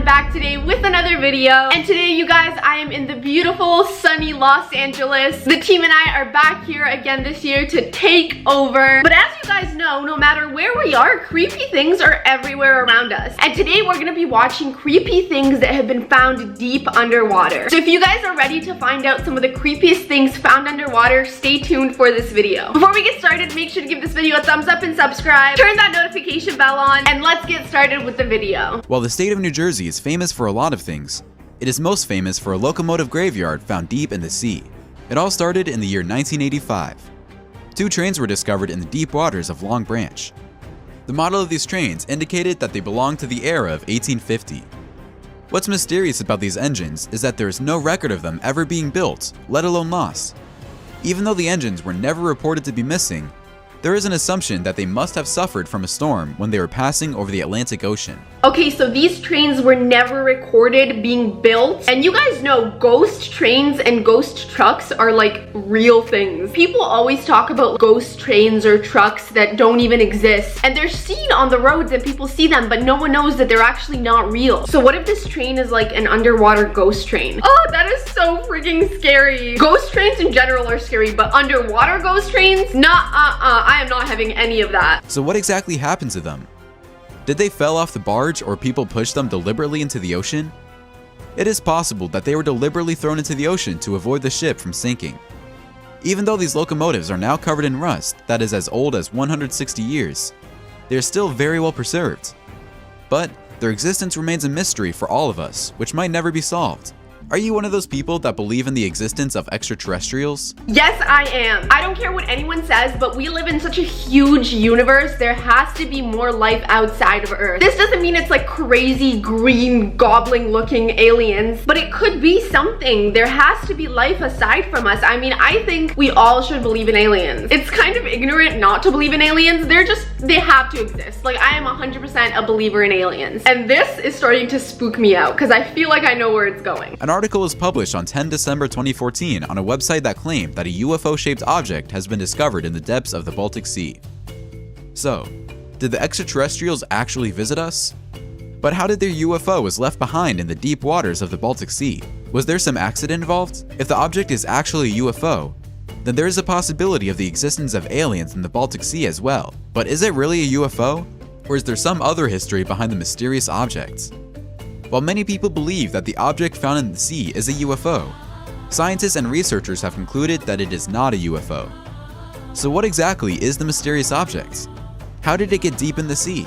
back today with another video. And today, you guys, I am in the beautiful, sunny Los Angeles. The team and I are back here again this year to take over. But as you guys know, no matter where we are, creepy things are everywhere around us. And today, we're gonna be watching creepy things that have been found deep underwater. So if you guys are ready to find out some of the creepiest things found underwater, stay tuned for this video. Before we get started, make sure to give this video a thumbs up and subscribe. Turn that notification bell on, and let's get started with the video. While the state of New Jersey is famous for a lot of things, it is most famous for a locomotive graveyard found deep in the sea. It all started in the year 1985. Two trains were discovered in the deep waters of Long Branch. The model of these trains indicated that they belonged to the era of 1850. What's mysterious about these engines is that there is no record of them ever being built, let alone lost. Even though the engines were never reported to be missing, there is an assumption that they must have suffered from a storm when they were passing over the Atlantic Ocean. Okay, so these trains were never recorded being built. And you guys know ghost trains and ghost trucks are like real things. People always talk about ghost trains or trucks that don't even exist. And they're seen on the roads and people see them, but no one knows that they're actually not real. So what if this train is like an underwater ghost train? Oh, that is so freaking scary. Ghost trains in general are scary, but underwater ghost trains? I am not having any of that. So what exactly happened to them? Did they fell off the barge or people pushed them deliberately into the ocean? It is possible that they were deliberately thrown into the ocean to avoid the ship from sinking. Even though these locomotives are now covered in rust that is as old as 160 years, they are still very well preserved. But their existence remains a mystery for all of us, which might never be solved. Are you one of those people that believe in the existence of extraterrestrials? Yes, I am. I don't care what anyone says, but we live in such a huge universe. There has to be more life outside of Earth. This doesn't mean it's like crazy green goblin looking aliens, but it could be something. There has to be life aside from us. I mean, I think we all should believe in aliens. It's kind of ignorant not to believe in aliens. They have to exist. Like, I am 100% a believer in aliens. And this is starting to spook me out because I feel like I know where it's going. An article was published on 10 December 2014 on a website that claimed that a UFO-shaped object has been discovered in the depths of the Baltic Sea. So, did the extraterrestrials actually visit us? But how did their UFO was left behind in the deep waters of the Baltic Sea? Was there some accident involved? If the object is actually a UFO, then there is a possibility of the existence of aliens in the Baltic Sea as well. But is it really a UFO? Or is there some other history behind the mysterious objects? While many people believe that the object found in the sea is a UFO, scientists and researchers have concluded that it is not a UFO. So what exactly is the mysterious object? How did it get deep in the sea?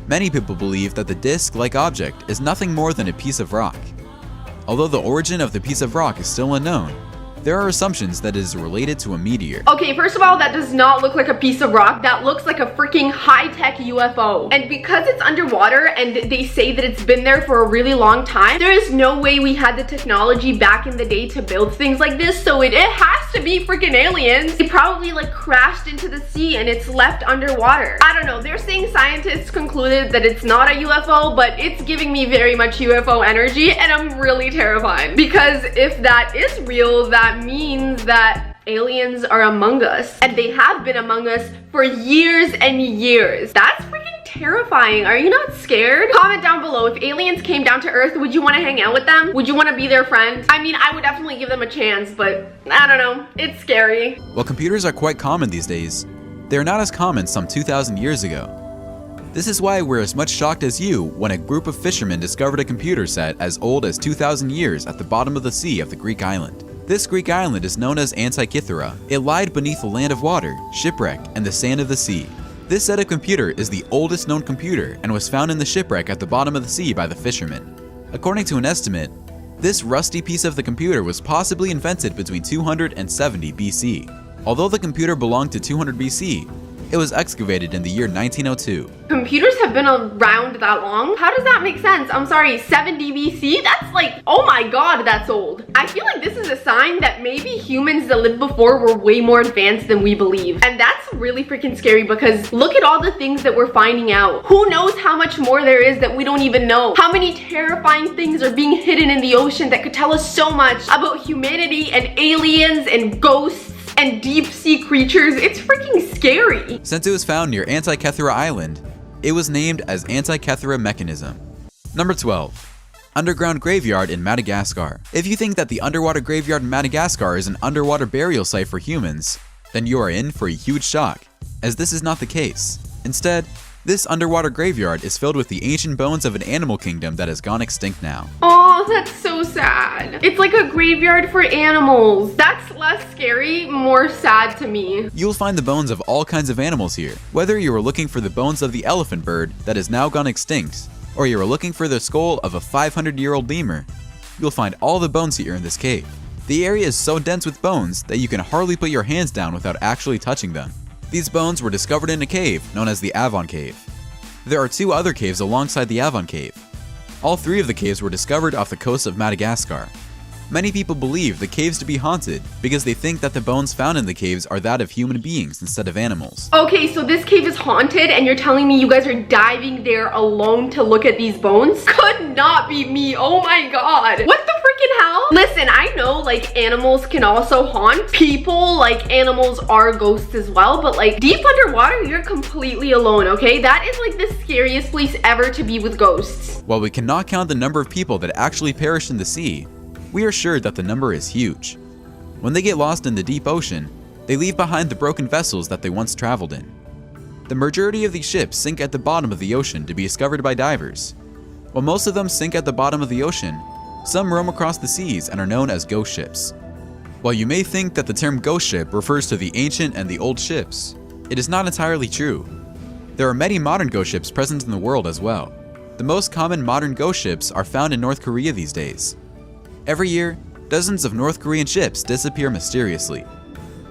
Many people believe that the disc-like object is nothing more than a piece of rock. Although the origin of the piece of rock is still unknown, there are assumptions that it is related to a meteor. Okay, first of all, that does not look like a piece of rock. That looks like a freaking high-tech UFO. And because it's underwater and they say that it's been there for a really long time, there is no way we had the technology back in the day to build things like this, so it has to be freaking aliens. They probably like crashed into the sea and it's left underwater. I don't know, they're saying scientists concluded that it's not a UFO, but it's giving me very much UFO energy and I'm really terrified. Because if that is real, that means that aliens are among us, and they have been among us for years and years. That's freaking terrifying. Are you not scared? Comment down below, if aliens came down to Earth, would you want to hang out with them? Would you want to be their friend? I mean, I would definitely give them a chance, but I don't know, it's scary. While computers are quite common these days, they are not as common some 2,000 years ago. This is why we're as much shocked as you when a group of fishermen discovered a computer set as old as 2,000 years at the bottom of the sea of the Greek island. This Greek island is known as Antikythera. It lied beneath a land of water, shipwreck, and the sand of the sea. This set of computer is the oldest known computer and was found in the shipwreck at the bottom of the sea by the fishermen. According to an estimate, this rusty piece of the computer was possibly invented between 200 and 70 BC. Although the computer belonged to 200 BC, it was excavated in the year 1902. Computers have been around that long? How does that make sense? I'm sorry, 70 BC? That's like, oh my god, that's old. I feel like this is a sign that maybe humans that lived before were way more advanced than we believe. And that's really freaking scary because look at all the things that we're finding out. Who knows how much more there is that we don't even know? How many terrifying things are being hidden in the ocean that could tell us so much about humanity and aliens and ghosts and deep sea creatures? It's freaking scary. Since it was found near Antikythera Island, it was named as Antikythera Mechanism. Number 12. Underground graveyard in Madagascar. If you think that the underwater graveyard in Madagascar is an underwater burial site for humans, then you are in for a huge shock, as this is not the case. Instead, this underwater graveyard is filled with the ancient bones of an animal kingdom that has gone extinct now. Oh, that's so sad. It's like a graveyard for animals. That's less scary, more sad to me. You'll find the bones of all kinds of animals here, whether you are looking for the bones of the elephant bird that has now gone extinct, or you are looking for the skull of a 500-year-old lemur. You'll find all the bones here in this cave. The area is so dense with bones that you can hardly put your hands down without actually touching them. These bones were discovered in a cave known as the Avon Cave. There are 2 other caves alongside the Avon Cave. All 3 of the caves were discovered off the coast of Madagascar. Many people believe the caves to be haunted because they think that the bones found in the caves are that of human beings instead of animals. Okay, so this cave is haunted and you're telling me you guys are diving there alone to look at these bones? Could not be me, oh my god. What the freaking hell? Listen, I know like animals can also haunt people, like animals are ghosts as well, but like deep underwater, you're completely alone, okay? That is like the scariest place ever to be with ghosts. While we cannot count the number of people that actually perished in the sea, we are sure that the number is huge. When they get lost in the deep ocean, they leave behind the broken vessels that they once traveled in. The majority of these ships sink at the bottom of the ocean to be discovered by divers. While most of them sink at the bottom of the ocean, some roam across the seas and are known as ghost ships. While you may think that the term ghost ship refers to the ancient and the old ships, it is not entirely true. There are many modern ghost ships present in the world as well. The most common modern ghost ships are found in North Korea these days. Every year, dozens of North Korean ships disappear mysteriously.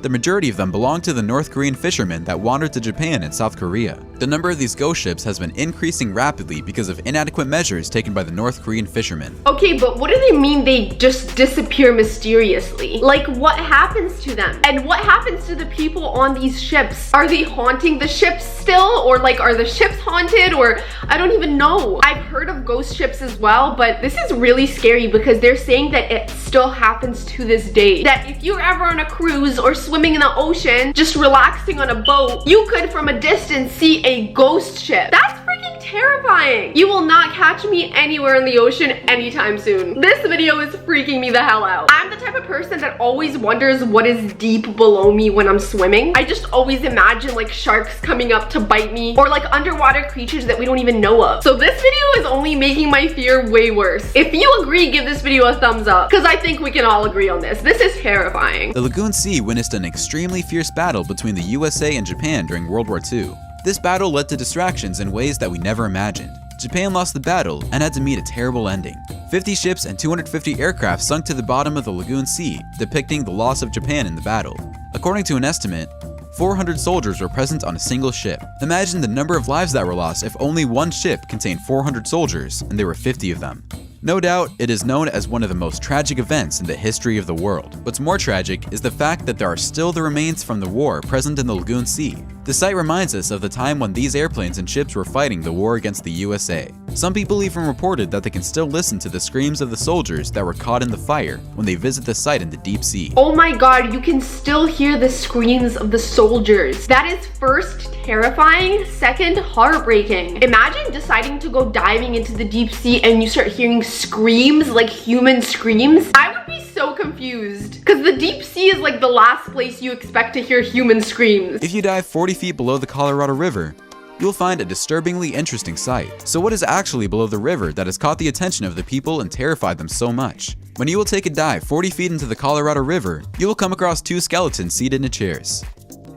The majority of them belong to the North Korean fishermen that wandered to Japan and South Korea. The number of these ghost ships has been increasing rapidly because of inadequate measures taken by the North Korean fishermen. Okay, but what do they mean they just disappear mysteriously? Like, what happens to them? And what happens to the people on these ships? Are they haunting the ships still? Or like, are the ships haunted? Or I don't even know. I've heard of ghost ships as well, but this is really scary because they're saying that it still happens to this day. That if you're ever on a cruise or swimming in the ocean, just relaxing on a boat, you could from a distance see a ghost ship. That's freaking terrifying. You will not catch me anywhere in the ocean anytime soon. This video is freaking me the hell out. I'm the type of person that always wonders what is deep below me when I'm swimming. I just always imagine like sharks coming up to bite me or like underwater creatures that we don't even know of. So this video is only making my fear way worse. If you agree, give this video a thumbs up because I think we can all agree on this. This is terrifying. The Lagoon Sea witnessed an extremely fierce battle between the USA and Japan during World War II. This battle led to distractions in ways that we never imagined. Japan lost the battle and had to meet a terrible ending. 50 ships and 250 aircraft sunk to the bottom of the Lagoon Sea, depicting the loss of Japan in the battle. According to an estimate, 400 soldiers were present on a single ship. Imagine the number of lives that were lost if only one ship contained 400 soldiers and there were 50 of them. No doubt, it is known as one of the most tragic events in the history of the world. What's more tragic is the fact that there are still the remains from the war present in the Lagoon Sea. The site reminds us of the time when these airplanes and ships were fighting the war against the USA. Some people even reported that they can still listen to the screams of the soldiers that were caught in the fire when they visit the site in the deep sea. Oh my god, you can still hear the screams of the soldiers. That is first terrifying, second heartbreaking. Imagine deciding to go diving into the deep sea and you start hearing screams, like human screams. I would be so confused because the deep sea is like the last place you expect to hear human screams. If you dive 40 feet below the Colorado River, you'll find a disturbingly interesting sight. So what is actually below the river that has caught the attention of the people and terrified them so much? When you will take a dive 40 feet into the Colorado River, you will come across 2 skeletons seated in chairs.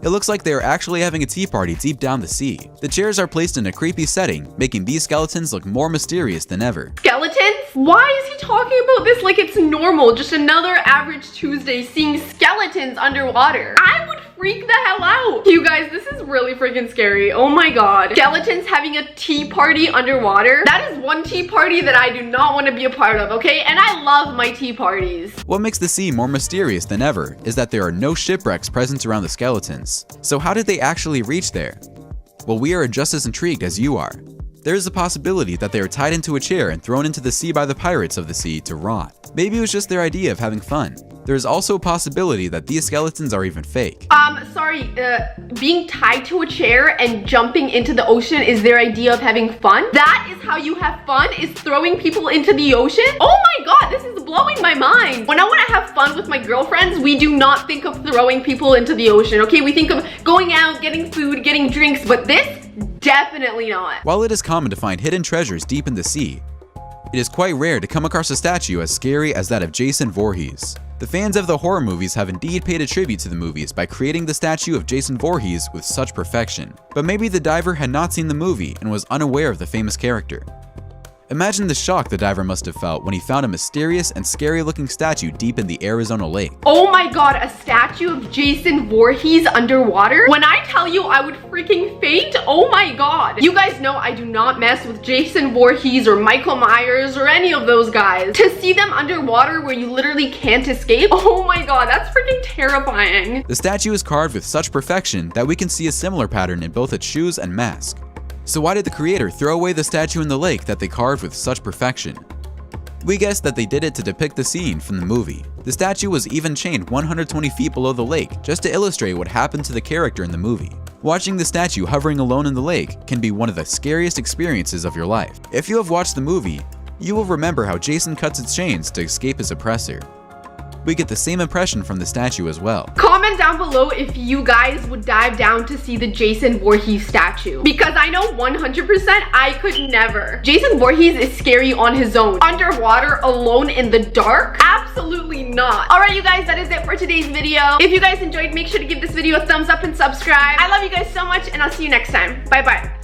It looks like they are actually having a tea party deep down the sea. The chairs are placed in a creepy setting, making these skeletons look more mysterious than ever. Skeletons? Why is he talking about this like it's normal? Just another average Tuesday seeing skeletons underwater. I would freak the hell out. You guys, this is really freaking scary. Oh my god. Skeletons having a tea party underwater? That is one tea party that I do not want to be a part of, okay? And I love my tea parties. What makes the sea more mysterious than ever is that there are no shipwrecks present around the skeletons. So how did they actually reach there? Well, we are just as intrigued as you are. There is a possibility that they were tied into a chair and thrown into the sea by the pirates of the sea to rot. Maybe it was just their idea of having fun. There is also a possibility that these skeletons are even fake. Sorry, being tied to a chair and jumping into the ocean is their idea of having fun? That is how you have fun, is throwing people into the ocean? Oh my god, this is blowing my mind. When I want to have fun with my girlfriends, we do not think of throwing people into the ocean, okay? We think of going out, getting food, getting drinks, but this, definitely not. While it is common to find hidden treasures deep in the sea, it is quite rare to come across a statue as scary as that of Jason Voorhees. The fans of the horror movies have indeed paid a tribute to the movies by creating the statue of Jason Voorhees with such perfection. But maybe the diver had not seen the movie and was unaware of the famous character. Imagine the shock the diver must have felt when he found a mysterious and scary-looking statue deep in the Arizona lake. Oh my god, a statue of Jason Voorhees underwater? When I tell you I would freaking faint, oh my god. You guys know I do not mess with Jason Voorhees or Michael Myers or any of those guys. To see them underwater where you literally can't escape, oh my god, that's freaking terrifying. The statue is carved with such perfection that we can see a similar pattern in both its shoes and mask. So why did the creator throw away the statue in the lake that they carved with such perfection? We guessed that they did it to depict the scene from the movie. The statue was even chained 120 feet below the lake just to illustrate what happened to the character in the movie. Watching the statue hovering alone in the lake can be one of the scariest experiences of your life. If you have watched the movie, you will remember how Jason cuts its chains to escape his oppressor. We get the same impression from the statue as well. Comment down below if you guys would dive down to see the Jason Voorhees statue, because I know 100% I could never. Jason Voorhees is scary on his own. Underwater, alone in the dark? Absolutely not. Alright you guys, that is it for today's video. If you guys enjoyed, make sure to give this video a thumbs up and subscribe. I love you guys so much and I'll see you next time. Bye bye.